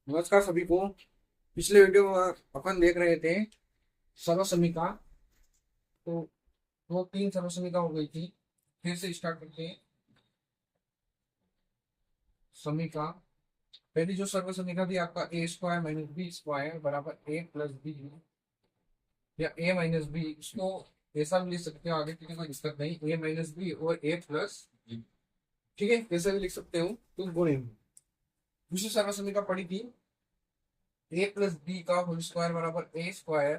नमस्कार सभी को। पिछले वीडियो में अपन देख रहे थे सर्वसमिका। तो वो तीन सर्वसमिका हो गई थी। फिर से स्टार्ट करते हैं। समीका, पहली जो सर्वसमिका थी आपका A square minus B square बराबर ए प्लस बी, या ए माइनस बी, इसको ऐसा भी लिख सकते हो आगे, क्योंकि कोई दिक्कत नहीं, ए माइनस बी और ए प्लस बी। ठीक है, कैसे भी लिख सकते हो तुम गुणे। दूसरी सर्वसमिका पड़ी थी ए प्लस बी का होल स्क्वायर बराबर A square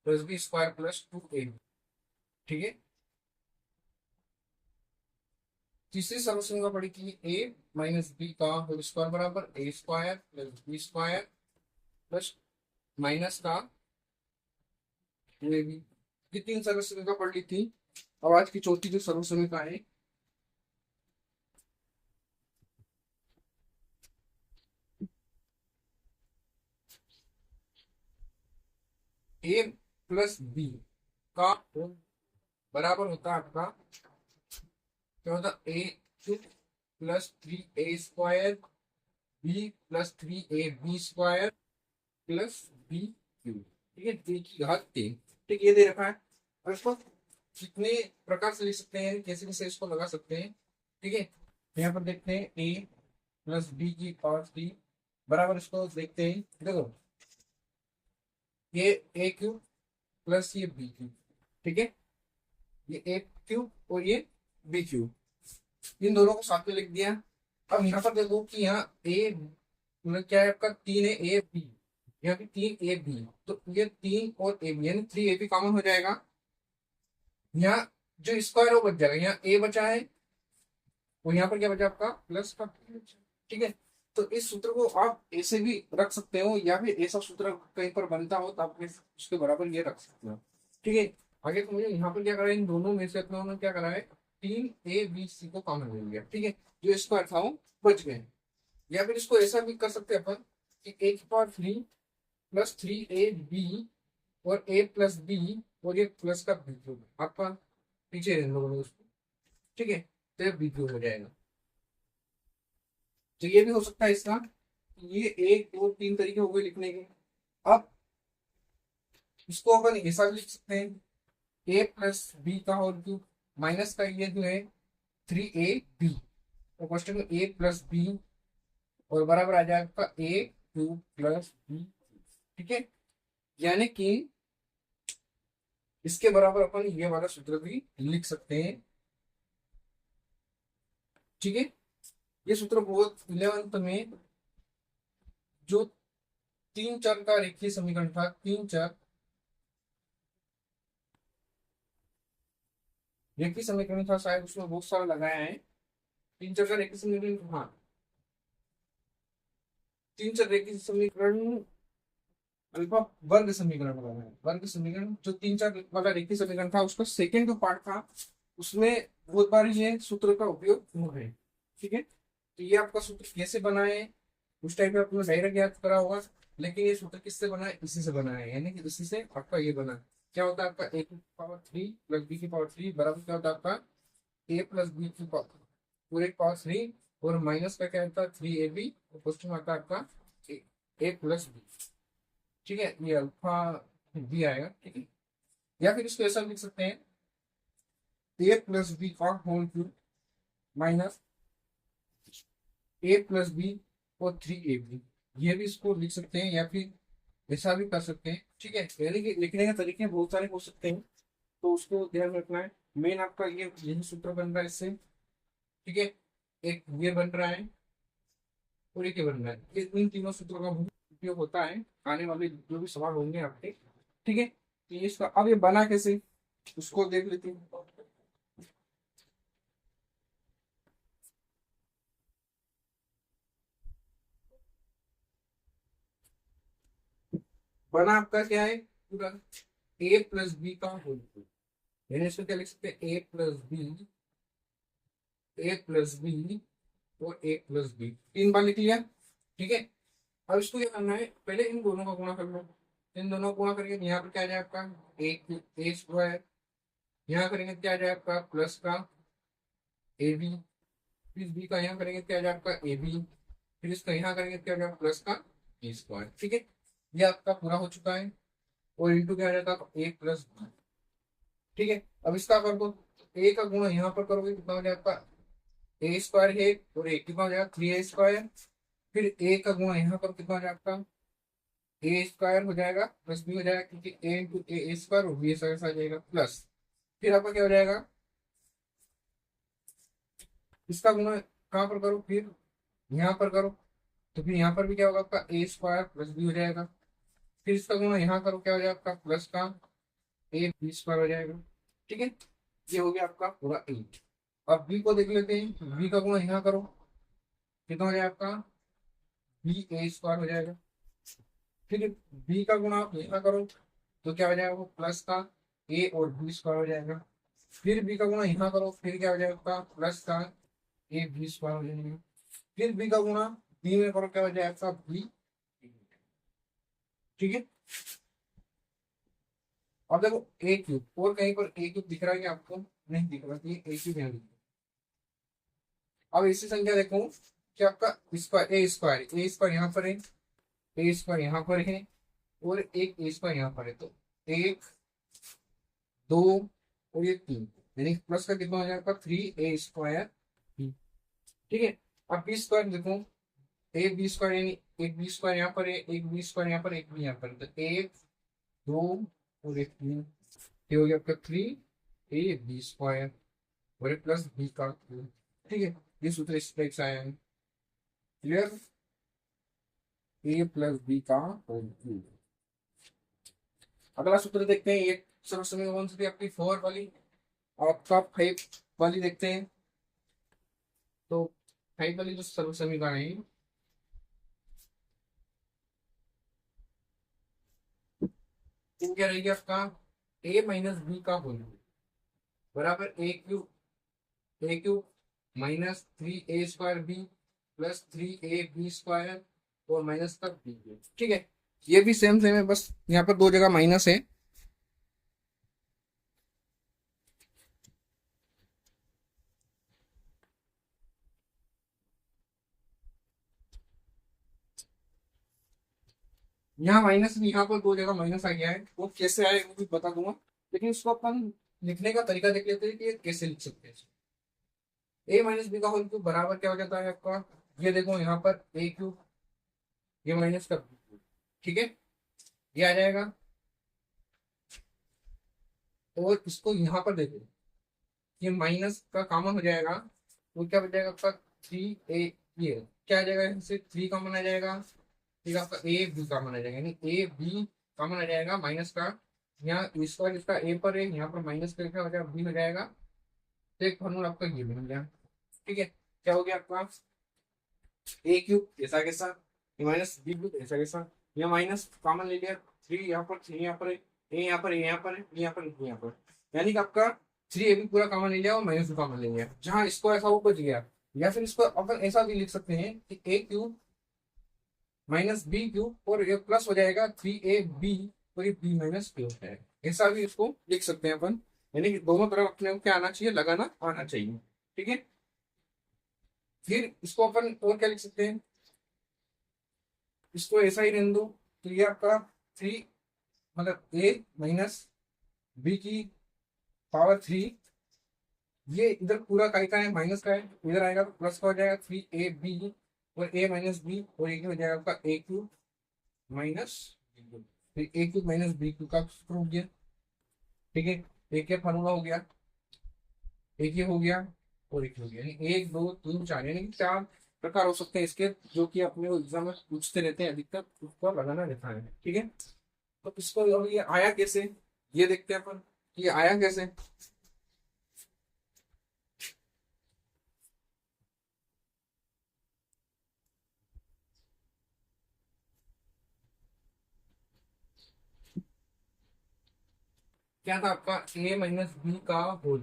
plus B square plus 2a। ठीक है। तीसरी सर्वसंख्या पड़ी थी ए माइनस बी का होल स्क्वायर बराबर A square plus B square plus minus का ए बी। ये तीन सर्वसंख्या पढ़ ली थी। अब आज की चौथी जो सर्वसंख्या है, ए प्लस बी का बराबर होता है आपका, क्या होता है, A cube plus 3a square B plus 3ab square plus B cube. ठीक है, बी की घात 3। ठीक, ये दे रखा है। और इसको कितने प्रकार से लिख सकते हैं, कैसे कैसे इसको लगा सकते हैं। ठीक है, यहाँ पर देखते हैं ए प्लस बी की पावर 3 बराबर, इसको देखते हैं। देखो, ये ए क्यूब प्लस ये बी क्यूब। ठीक है, ये ए क्यूब और ये बी क्यूब, इन दोनों को साथ में लिख दिया। अब यहाँ पर देखो कि यहाँ ए मतलब क्या है आपका, 3 है ए बी, यहाँ भी 3 ए बी, तो ये 3 और ए बी यानी 3 ए बी कॉमन हो जाएगा। यहाँ जो स्क्वायर है वो बच जाएगा, यहाँ ए बचा है और यहाँ पर क्या बचा आपका, प्लस का। ठीक है, तो इस सूत्र को आप ऐसे भी रख सकते हो, या फिर ऐसा सूत्र कहीं पर बनता हो तो आप उसके बराबर ये रख सकते हो। ठीक है, आगे तो मुझे यहाँ पर क्या करा है, इन दोनों में से अपने उन्होंने क्या करा है, 3 a b c को कॉमन ले लिया। ठीक है, जो स्क्वायर था वो बच गए। या फिर इसको ऐसा भी कर सकते हैं अपन कि a की पावर 3 प्लस 3ab और a प्लस बी और ये प्लस का बी क्यूब आपका पीछे रहने लोगों ने उसको। ठीक है, तो ये बी क्यूब हो जाएगा। तो ये भी हो सकता है इसका। ये एक दो तीन तरीके हो गए लिखने के। अब इसको अपन ऐसा भी लिख सकते हैं, ए प्लस बी का होल क्यूब माइनस का ये जो है 3ab, तो क्वेश्चन में ए प्लस बी और बराबर आ जाएगा ए क्यूब प्लस बी। ठीक है, यानी कि इसके बराबर अपन ये वाला सूत्र भी लिख सकते हैं। ठीक है, ये सूत्र बहुत 11th में जो तीन चर का रेखीय समीकरण था, तीन चर रेखीय समीकरण था, शायद उसमें बहुत सारा लगाया है। तीन चर का रेखीय समीकरण, हाँ, तीन चर रेखीय समीकरण अल्फा वर्ग समीकरण वाला है। वर्ग समीकरण जो तीन चार वाला रेखीय समीकरण था, उसका सेकेंड जो पार्ट था उसमें बहुत बार ये सूत्र का उपयोग हुआ है। ठीक है, तो ये आपका सूत्र कैसे बना है, उस टाइप में आपने डायरेक्ट याद करा होगा, लेकिन ये सूत्र किससे बना है, इसी से बना है, यानी कि इसी से आपका ये बना है। क्या होता है आपका ए की पावर 3 प्लस बी की पावर 3 बराबर क्या होता है आपका, ए प्लस बी की पावर पूरे की पावर 3 और माइनस का क्या होता है 3ab, क्वेश्चन आता है आपका ए प्लस बी। ठीक है, ये अल्फा बी आएगा। ठीक है, या फिर इसको ऐसा लिख सकते हैं, ए प्लस बी का होल क्यूब माइनस ए प्लस बी और 3ab, ये भी इसको लिख सकते हैं, या फिर ऐसा भी कर सकते हैं। ठीक है, यानी कि लिखने के तरीके बहुत सारे हो सकते हैं, तो उसको ध्यान में रखना है। मेन आपका ये यही सूत्र बन रहा है इससे। ठीक है, एक ये बन रहा है और एक ये बन रहा है, इन तीनों सूत्रों का उपयोग होता है आने वाले जो भी सवाल होंगे आपके। ठीक है, तो ये इसका अब ये बना कैसे उसको देख लेते हैं। बना आपका क्या है पूरा, ए प्लस बी का होल क्यूब, यानी इसको क्या लिख सकते हैं, A plus B, A plus B और ए प्लस बी, तीन बार लिख लिया। ठीक है, अब इसको क्या करना है, पहले इन दोनों का गुणा कर लो। इन दोनों को गुणा करके यहाँ पर क्या आ जाए आपका ए स्क्वायर, यहाँ करेंगे क्या आ जाए आपका प्लस का ए बी, फिर बी का यहाँ करेंगे क्या आ जाए आपका ए बी, फिर इसका यहाँ करेंगे क्या आ जाएगा प्लस का बी स्क्वायर। ठीक है, ये आपका पूरा हो चुका है। और इंटू क्या आ जाता है, ए प्लस बी। ठीक है, अब इसका कर दो, ए का गुणा यहाँ पर करोगे कितना हो जाएगा आपका, ए स्क्वायर है, और ए कितना हो जाएगा 3a स्क्वायर। फिर ए का गुणा यहाँ पर कितना हो जाएगा आपका, ए स्क्वायर हो जाएगा प्लस बी हो जाएगा, क्योंकि ए इंटू ए स्क्वायर और बी स्क्वायर आ जाएगा प्लस। फिर आपका क्या हो जाएगा, इसका गुणा कहाँ पर करो, फिर यहाँ पर करो, तो फिर यहाँ पर भी क्या होगा आपका, ए स्क्वायर प्लस बी हो जाएगा। फिर इसका गुणा यहाँ करो, क्या हो जाएगा आपका प्लस का ए बी स्क्वायर हो जाएगा। ठीक है, ये हो गया आपका पूरा 8। अब बी को देख लेते हैं, बी का गुणा यहाँ करो, कितना हो जाएगा आपका बी ए स्क्वायर हो जाएगा। फिर बी का गुणा आप यहाँ करो, तो क्या हो जाएगा वो प्लस का ए और बी स्क्वायर हो जाएगा। फिर बी का गुणा यहाँ करो, फिर क्या हो जाएगा आपका प्लस का ए बी स्क्वायर हो जाएगा। फिर बी का गुणा बी में करो, क्या हो जाएगा आपका बी। ठीक है, अब देखो ए क्यूब, और कहीं पर ए क्यूब दिख रहा है क्या आपको, नहीं दिख रहा, ये ए क्यूब यहाँ दिख रहा है। अब ऐसी संख्या देखो कि आपका स्क्वायर ए स्क्वायर यहाँ पर है, ए स्क्वायर यहाँ पर है, और एक ए स्क्वायर यहाँ पर है, तो एक, दो, और ये तीन, यानी प्लस का कितना हो जाएगा 3a स्क्वायर। ठीक है, अब बी स्क्वायर देखो, ए बी स्क्वायर यानी एक बी स्क्वायर यहाँ पर है, एक बी स्क्वायर यहाँ पर, एक बी यहाँ पर, तो एक, दो, और एक तीन, ये हो गया आपका 3a b स्क्वायर, और एक प्लस बी का क्यूब। ठीक है, ये सूत्र इस टाइप से आया है। क्लियर, ए प्लस बी का होल क्यूब। अगला सूत्र देखते हैं, ये सर्वसमीकरण कौन सी थी आपकी 4 वाली, आपका 5 वाली देखते हैं। तो 5 वाली जो सर्वसमीकरण है, वो क्या रहेगी आपका, ए माइनस बी का होल बराबर A cube minus 3a square B plus 3ab square और माइनस का बी क्यूब। ठीक है, ये भी सेम सेम है, बस यहाँ पर दो जगह माइनस है। यहाँ माइनस, यहाँ पर दो जगह माइनस आ गया है, वो कैसे आए वो भी बता दूंगा, लेकिन उसको अपन लिखने का तरीका देख लेते हैं कि ये कैसे लिख सकते हैं। ए माइनस बी का होल क्यूब बराबर क्या हो जाता है आपका, ये देखो यहाँ पर ए क्यूब, ये माइनस का बी क्यूब। ठीक है, ये आ जाएगा, और इसको यहाँ पर देखो, ये माइनस का कॉमन हो जाएगा, तो क्या बच जाएगा आपका 3a। ये क्या आ जाएगा, इससे 3 कॉमन आ जाएगा, ठीक है, आपका ए बी कॉमन आ जाएगा, यानी ए बी कॉमन आ जाएगा माइनस का। यहाँ स्क्वायर इसका ए पर है, यहाँ पर माइनस करके हो जाएगा बी हो जाएगा, तो एक फॉर्मूला आपका ये बन गया। ठीक है, क्या हो गया आपका, ए क्यूब ऐसा कैसा, माइनस बी क्यूब ऐसा कैसा, यहाँ माइनस कॉमन ले लिया, 3 यहाँ पर, 3 यहाँ पर है, ए यहाँ पर, ए यहाँ पर, ए यहाँ पर, ए यहाँ पर, यानी कि आपका 3a भी पूरा कॉमन ले लिया और माइनस भी कॉमन ले लिया, जहाँ इसको ऐसा वो बच गया। या फिर इसको अपन ऐसा भी लिख सकते हैं कि A cube minus B cube, और ये प्लस हो जाएगा 3ab, और ये बी माइनस क्यूब है, ऐसा भी इसको लिख सकते हैं अपन, यानी कि दोनों तरफ अपने को क्या आना चाहिए, लगाना आना चाहिए। ठीक है, फिर इसको अपन और क्या लिख सकते हैं, इसको ऐसा ही रहने दो, तो ये आपका 3, मतलब ए माइनस बी की पावर 3, ये इधर पूरा का है माइनस का है, इधर आएगा तो प्लस का हो जाएगा 3ab, और a माइनस बी, और एक हो जाएगा आपका A cube minus B cube, फिर ए क्यूब माइनस बी क्यूब का सूत्र हो गया। ठीक है, एक क्या फार्मूला हो गया, एक ये हो गया, और एक हो गया, यानी 1 2 3 4, यानी कि 4 प्रकार हो सकते हैं इसके, जो कि अपने एग्जाम में पूछते रहते हैं, अधिकतर उसको लगाना रहता है। ठीक है, तो इसको अब ये आया कैसे, ये देखते हैं अपन, ये आया कैसे। क्या था आपका, ए माइनस बी का होल,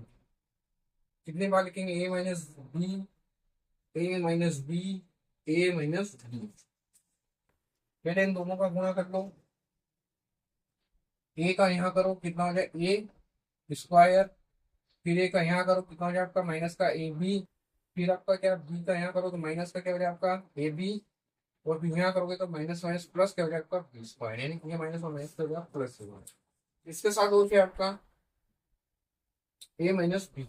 कितने बार लिखेंगे, ए माइनस बी, ए माइनस बी, ए माइनस बी, पहले इन दोनों का गुणा कर लो, ए का यहाँ करो कितना हो जाए ए स्क्वायर, फिर ए का यहाँ करो कितना हो जाए आपका माइनस का ए बी, फिर आपका क्या बी का यहाँ करो तो माइनस का क्या हो जाए आपका ए बी, और फिर यहाँ करोगे तो माइनस माइनस प्लस क्या हो जाएगा आपका बी स्क्वायर, यानी कि माइनस और माइनस का प्लस होगा। इसके साथ हो गया आपका A minus B,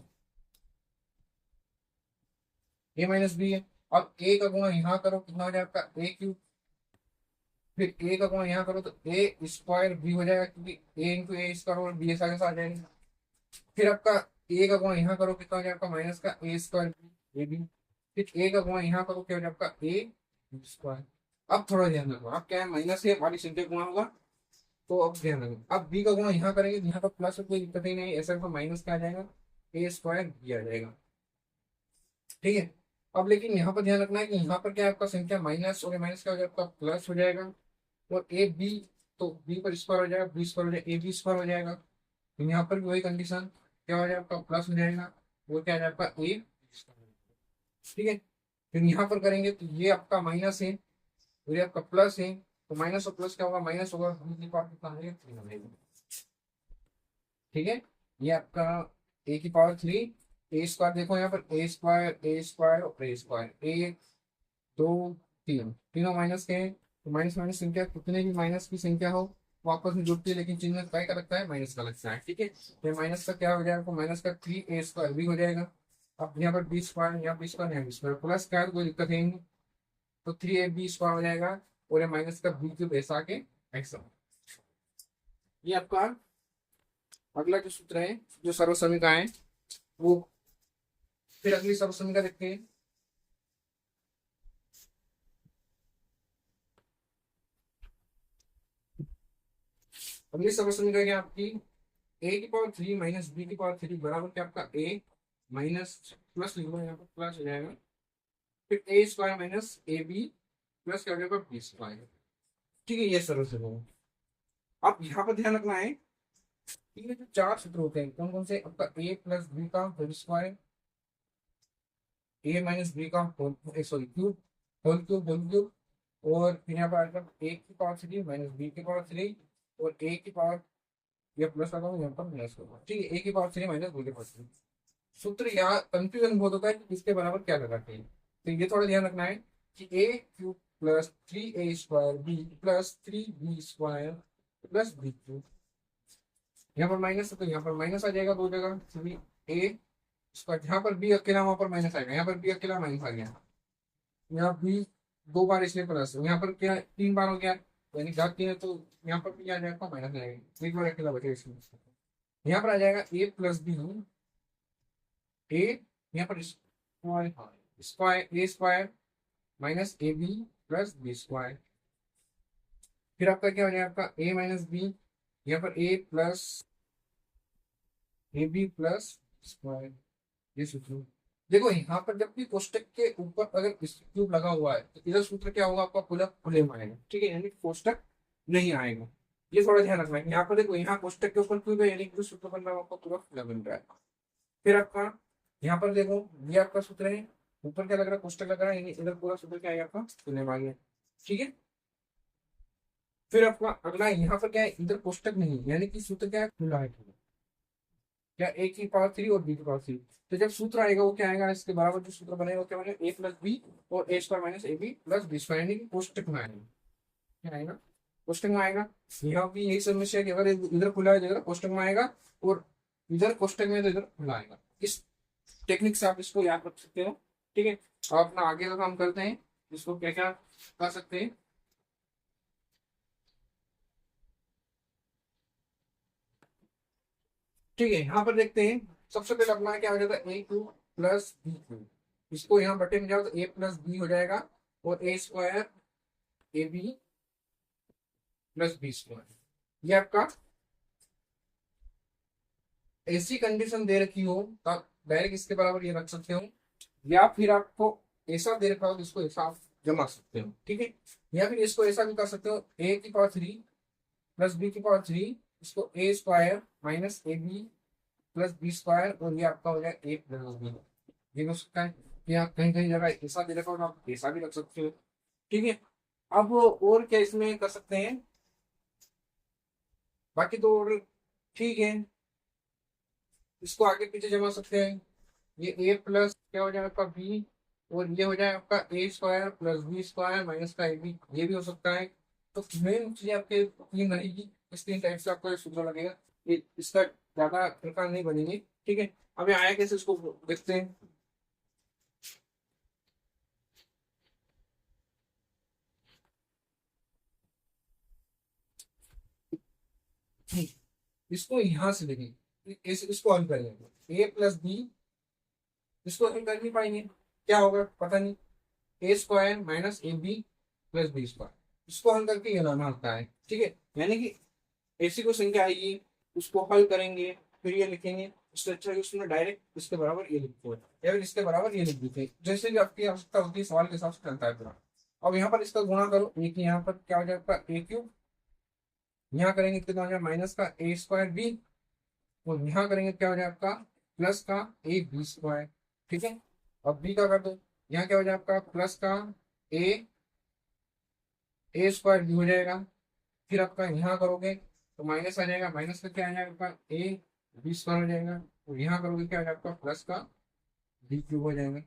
A minus B है। अब ए का गुणा यहाँ करो कितना हो जाएगा आपका ए क्यूब, फिर ए का गुणा यहाँ करो तो ए स्क्वायर बी हो जाएगा, क्योंकि ए इंटू ए स्क्वायर और बी ऐसा कैसा आ जाएगा। फिर आपका ए का गुणा यहाँ करो कितना हो जाएगा आपका माइनस का ए स्क्वायर ए बी, फिर ए का गुणा यहाँ करो क्या हो जाएगा आपका ए स्क्वायर। अब थोड़ा ध्यान रखो, अब क्या है माइनस से वाली संख्या गुणा होगा, तो अब ध्यान रखो अब बी का गुणा यहाँ करेंगे, यहाँ पर प्लस कोई दिक्कत ही नहीं, ऐसा माइनस क्या आ जाएगा ए स्क्वायर बी आ जाएगा। ठीक है, अब लेकिन यहाँ पर ध्यान रखना है कि यहाँ पर क्या है आपका संख्या माइनस और माइनस क्या हो जाएगा आपका प्लस हो जाएगा, और ए बी तो बी पर स्क्वायर हो जाएगा, बी स्क्वायर हो जाएगा, ए बी स्क्वायर हो जाएगा। तो यहाँ पर भी वही कंडीशन क्या हो जाएगा आपका प्लस हो जाएगा, वो क्या आ जाएगा आपका ए। ठीक है, फिर यहाँ पर करेंगे तो ये आपका माइनस है और ये आपका प्लस है, तो माइनस और प्लस क्या होगा माइनस होगा, बी की पावर कितना आ जाएगा 3 आ जाएगा। ठीक है, ये आपका ए की पावर 3, ए स्क्वायर देखो यहाँ पर ए स्क्वायर और ए स्क्वायर, एक दो तीन, तीनों माइनस के हैं, तो माइनस माइनस संख्या कितने भी माइनस की संख्या हो वो आपस में जुड़ती है, लेकिन चिन्ह में क्या का लगता है माइनस का लगता है। ठीक है, तो माइनस का क्या हो जाएगा तो माइनस का 3 ए स्क्वायर भी हो जाएगा। अब यहाँ पर बी स्क्वायर, यहाँ बी स्क्वायर, यहाँ बी स्क्वायर, प्लस का है तो कोई दिक्कत है नहीं, तो 3 ए बी स्क्वायर हो जाएगा, और ये माइनस का बी क्यूब ऐसा के ऐसा। ये आपका अगला जो सूत्र है जो सर्वसमीका है वो, फिर अगली सर्वसमीका देखते हैं। अगली सर्वसमीका क्या आपकी ए की पावर 3 माइनस बी की पावर 3 बराबर क्या आपका ए माइनस प्लस लिखो यहाँ पर प्लस हो जाएगा, फिर A square minus A B plus क्या हो जाएगा बी स्क्वायर। ठीक है, ये सर्वसमीका। अब यहाँ पर ध्यान रखना है कि ये जो चार सूत्र होते हैं कौन कौन से, आपका ए प्लस बी का whole square, A minus B का whole sorry cube, whole cube, और फिर यहाँ पर आएगा ए की पावर 3 माइनस बी की पावर 3, और ए की पावर ये प्लस लगाओ यहाँ पर माइनस लगाओ। ठीक है, ए की पावर 3 माइनस बी की पावर 3। सूत्र यहाँ कंफ्यूजन बहुत होता है कि इसके बराबर क्या लगाते हैं, तो ये थोड़ा ध्यान रखना है कि A cube plus 3 A square B plus 3 B square plus B cube, यहाँ पर माइनस है तो यहाँ पर माइनस आ जाएगा दो जगह, सभी ए स्क्वायर, यहाँ पर बी अकेला वहां पर माइनस आएगा, यहाँ पर बी अकेला माइनस आ गया, यहाँ बी दो बार इसलिए प्लस, यहाँ पर क्या 3 बार हो गया, यानी घात 3 है तो यहाँ पर भी आ जाएगा माइनस आएगा, एक बार अकेला बचेगा इसमें। यहाँ पर आ जाएगा ए प्लस बी, ए यहाँ पर square square A square minus A B plus B square, फिर आपका क्या हो जाएगा आपका ए माइनस बी, यहाँ पर A plus A B plus square, ये सूत्र। देखो यहाँ पर जब भी कोष्टक के ऊपर अगर क्यूब लगा हुआ है तो इधर सूत्र क्या होगा आपका पूरा खुले में आएगा। ठीक है, यानी कोष्टक नहीं आएगा, ये थोड़ा ध्यान रखना है। यहाँ पर देखो यहाँ कोष्टक के ऊपर क्यूब है, यानी कि जो सूत्र बन रहा है आपका पूरा खुला बन रहा है। फिर आपका यहाँ पर देखो ये आपका सूत्र है, ऊपर क्या लग रहा है कोष्टक लग रहा है, यानी इधर पूरा सूत्र क्या आएगा आपका खुले में आ गया। ठीक है, फिर आपका अगला यहाँ पर क्या है इधर कोष्टक नहीं, यानी कि सूत्र क्या है खुला है, क्या ए की पावर 3 और बी की पावर 3। तो जब सूत्र आएगा वो क्या आएगा, इसके बराबर जो सूत्र बनेगा वो क्या बनेगा ए प्लस बी और A square minus A B plus B square, यानी कि कोष्टक में आएगा। क्या आएगा कोष्टक में आएगा। यहाँ भी यही समस्या है कि अगर इधर खुला है तो इधर कोष्टक में आएगा, और इधर कोष्टक में तो इधर खुला आएगा। इस टेक्निक से आप इसको याद रख सकते हो। ठीक है, अब अपना आगे का काम करते हैं, इसको क्या क्या कर सकते हैं। ठीक है, यहाँ पर देखते हैं सबसे पहले अपना क्या हो जाता है A cube plus B cube, इसको यहाँ बटे में जाओ तो ए प्लस बी हो जाएगा, और A square A B plus B square. ये आपका ऐसी कंडीशन दे रखी हो तो आप डायरेक्ट इसके बराबर ये रख सकते हो, या फिर आपको ऐसा दे रखा हो तो इसको ऐसा आप जमा सकते हो। ठीक है, या फिर इसको ऐसा भी कर सकते हो ए की पावर 3 प्लस बी की पावर 3, इसको A square minus A B plus B square, और ये आपका हो जाएगा ए प्लस बी। ये हो सकता है कि आप कहीं कहीं जगह ऐसा दे रखा हो तो आप ऐसा भी रख सकते हो। ठीक है, अब और क्या इसमें कर सकते हैं, बाकी तो और ठीक है, इसको आगे पीछे जमा सकते हैं। ये ए प्लस क्या हो जाएगा आपका बी और ये हो जाए आपका A square plus B square minus का ए बी, ये भी हो सकता है। तो मेन चीज आपके तीन रहेगी, इस तीन टाइप से आपको ये सूत्र लगेगा, ये इसका ज्यादा प्रकार नहीं बनेंगे। ठीक है, अब ये आया कैसे इसको देखते हैं। इसको यहां से देखेंगे, इसको हल करेंगे, ए प्लस बी, इसको हल कर नहीं पाएंगे, क्या होगा पता नहीं, A square minus A B plus B square, इसको हल करके ये लाना होता है। ठीक है, यानी कि ऐसी कोई संख्या आएगी, उसको हल करेंगे, फिर ये लिखेंगे, उससे अच्छा है उसमें डायरेक्ट इसके बराबर ये लिखते हैं या फिर इसके बराबर ये लिख देते हैं, जैसे भी आपकी आवश्यकता होती है, सवाल के हिसाब से चलता है पूरा। अब यहाँ पर इसका गुणा करो, एक यहाँ पर क्या हो जाएगा ए क्यूब, यहाँ करेंगे कितना हो जाएगा माइनस का ए स्क्वायर बी, और यहाँ करेंगे क्या हो जाएगा आपका प्लस का ए बी स्क्वायर। ठीक है, अब बी का कर दो, यहाँ क्या हो जाएगा आपका प्लस का ए ए स्क्वायर बी हो जाएगा, फिर आपका यहाँ करोगे तो माइनस आ जाएगा, माइनस का क्या आ जाएगा आपका ए बी स्क्वायर हो जाएगा, और यहाँ करोगे क्या आ जाएगा आपका प्लस का बी क्यूब हो जाएगा,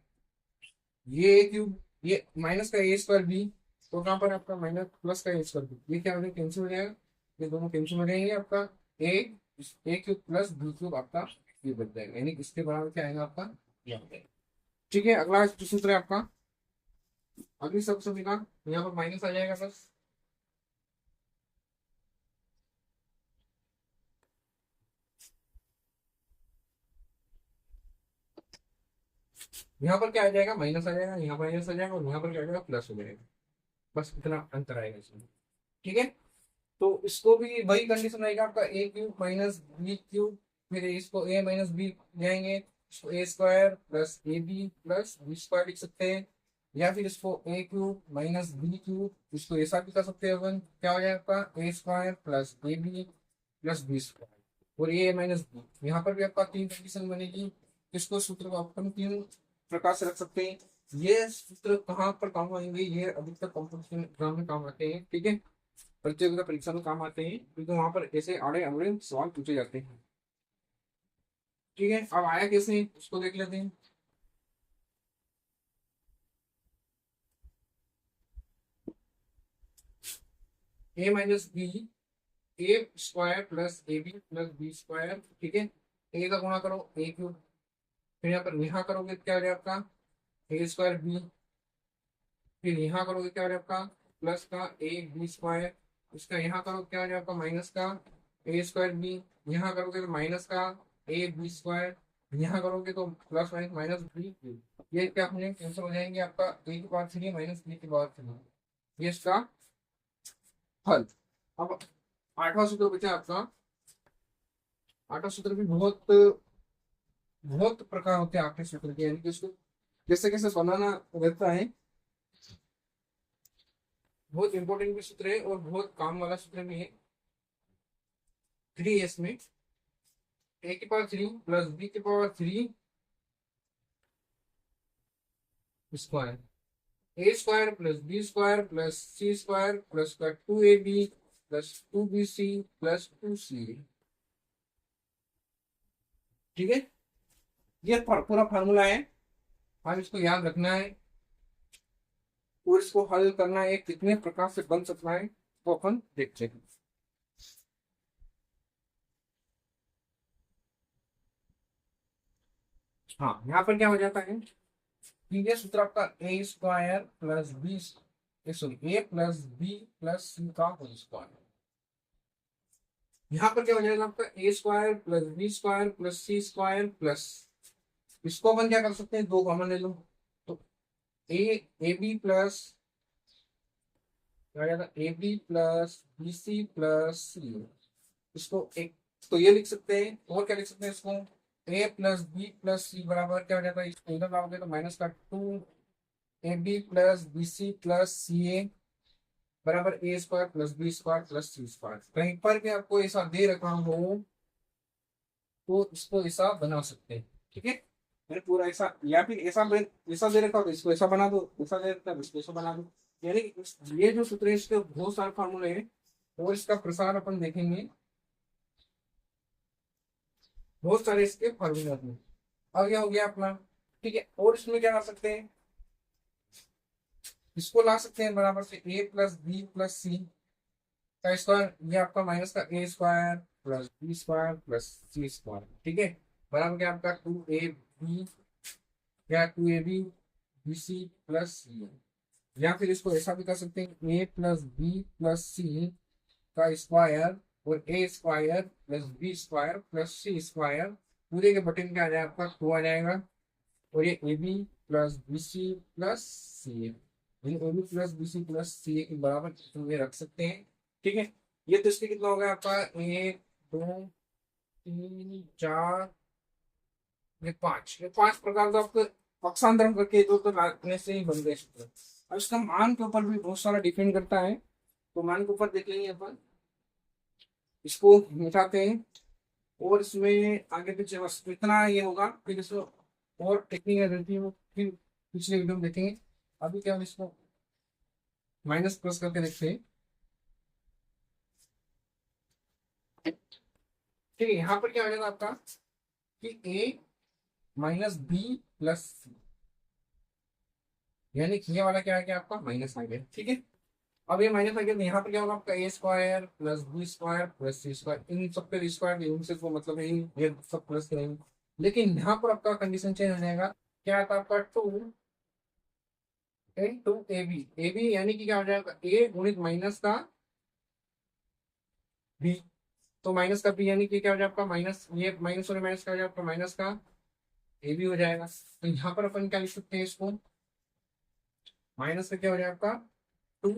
ये ए क्यूब, ये माइनस का ए स्क्वायर बी, तो कहाँ पर आपका माइनस प्लस का ए स्क्वायर बी, ये क्या हो जाएगा कैंसिल हो जाएगा, ये दोनों कैंसिल हो जाएंगे, आपका ए ए क्यूब प्लस बी क्यूब आपका ये बन जाएगा, यानी इसके बराबर क्या आएगा आपका ये हो जाएगा। ठीक है, अगला जो सूत्र है आपका, अगली सब समीकरण, यहाँ पर माइनस आ जाएगा बस, यहाँ पर क्या आ जाएगा माइनस आ जाएगा, यहाँ पर माइनस आ जाएगा, और यहाँ पर क्या आ जाएगा प्लस हो जाएगा, बस इतना अंतर आएगा इसमें। ठीक है, तो इसको भी वही कंडीशन रहेगा आपका A cube minus B cube, फिर इसको ए माइनस बी जाएंगे, इसको A square plus A B plus B square लिख सकते हैं, या फिर इसको A cube minus B cube, इसको ऐसा भी कर सकते हैं अपन, क्या हो जाएगा आपका A square plus A B plus B square, और ए माइनस बी, यहाँ पर भी आपका तीन कंडीशन बनेगी, इसको सूत्र को अपन तीन प्रकार से रख सकते हैं। ये सूत्र कहाँ पर काम आएंगे, ये अधिकतर कॉम्पिटिशन एग्जाम में काम आते हैं। ठीक है, प्रतियोगिता परीक्षा में काम आते हैं, क्योंकि वहां पर ऐसे आड़े अमड़े सवाल पूछे जाते हैं। ठीक है, अब आया कैसे उसको देख लेते हैं। A minus B, A square plus A B plus B square. ठीक है, ए का गुणा करो ए क्यूब, फिर यहाँ करोगे क्या हो जाएगा आपका ए स्क्वायर बी, फिर यहाँ करोगे क्या हो जाएगा आपका प्लस का ए बी स्क्वायर, इसका यहाँ करो क्या हो जाएगा आपका माइनस का ए स्क्वायर बी, यहाँ करोगे तो माइनस का ए बी स्क्वायर, यहाँ करोगे तो प्लस माइनस माइनस बी, ये क्या हो जाएंगे कैंसिल हो जाएंगे, आपका ए की पावर थ्री माइनस बी की पावर थ्री, ये इसका हल। अब आठवां सूत्र बचा आपका, आठवां सूत्र भी बहुत बहुत प्रकार होते हैं आठवें सूत्र के, यानी कि उसको कैसे कैसे बनाना रहता है, बहुत इंपॉर्टेंट भी सूत्र है और बहुत काम वाला सूत्र भी है। थ्री एस में ए की पावर थ्री प्लस बी की power three square, A square plus B square plus C square plus का two A B plus two B C plus two C. ठीक है, ये पूरा फार्मूला है, अब इसको याद रखना है और इसको हल करना है, कितने प्रकार से बन सकता है वो अपन देखते हैं। हाँ, यहाँ पर क्या हो जाता है, ये सूत्र आपका A square plus B, sorry A plus B plus C का होल स्क्वायर, यहाँ पर क्या हो जाएगा आपका A square plus B square plus C square plus, इसको अपन क्या कर सकते हैं दो कॉमन ले लो, तो ए ए बी प्लस क्या हो जाएगा A B plus B C plus C, इसको एक तो ये लिख सकते हैं, और क्या लिख सकते हैं इसको ए प्लस बी प्लस सी बराबर क्या हो जाता है, इसको इधर लाओगे तो माइनस का two A B plus B C plus C A बराबर A square plus B square plus C square. कहीं पर भी आपको ऐसा दे रखा हो तो इसको ऐसा बना सकते हैं। ठीक है, मैंने पूरा ऐसा, या फिर ऐसा दे रखा हो तो इसको ऐसा बना दो, ऐसा दे रखा है इसको ऐसा बना दो, यानी ये जो सूत्र है इसके बहुत सारे फॉर्मूले हैं और इसका प्रसार अपन देखेंगे, बहुत सारे इसके फॉर्मूले हैं। अब यह हो गया अपना। ठीक है, और इसमें क्या कर सकते हैं, इसको ला सकते हैं बराबर से A plus B plus C का स्क्वायर, ये आपका माइनस का A square plus B square plus C square, ठीक है, बराबर क्या आपका टू ए बी या two A B B C plus C, या फिर इसको ऐसा भी कर सकते हैं A plus B plus C का स्क्वायर और A square plus B square plus C square पूरे के बटन क्या आ जाएगा आपका टू आ जाएगा, और ये A B plus B C plus C, A B plus B C plus C के बराबर तो ये रख सकते हैं, ठीक है। ये तो इसके कितना हो गया आपका एक दो तीन चार ये पांच, ये पांच प्रकार का आपको पक्षांतरण करके दो तो रखने से ही बन गए सूत्र। अब इसका मान के ऊपर भी बहुत सारा डिपेंड करता है, तो मान के ऊपर देख लेंगे अपन, इसको मिटाते हैं और इसमें आगे पीछे बस इतना ये होगा, फिर इसको और टेक्निकल रहती है वो फिर पिछले वीडियो में देखेंगे। अभी क्या हम इसको माइनस प्लस करके देखते हैं, ठीक है। यहाँ पर क्या हो जाएगा आपका कि ए माइनस बी प्लस सी, यानी कि ये वाला क्या है कि आपका माइनस आ गया, ठीक है। अब ये माइनस आ गया तो यहाँ पर क्या होगा आपका A square plus B square plus C square, इन सब पे स्क्वायर इनसे तो मतलब है ये सब प्लस करेंगे, लेकिन यहाँ पर आपका कंडीशन चेंज हो जाएगा, क्या आता है आपका टू टू ए बी यानी कि क्या हो जाएगा ए गुणित माइनस का बी, तो माइनस का बी यानी कि क्या हो जाएगा आपका माइनस, ये माइनस और माइनस का हो जाएगा आपका माइनस का ए बी हो जाएगा, तो यहाँ पर अपन क्या लिख सकते हैं इसको माइनस का क्या हो जाएगा आपका टू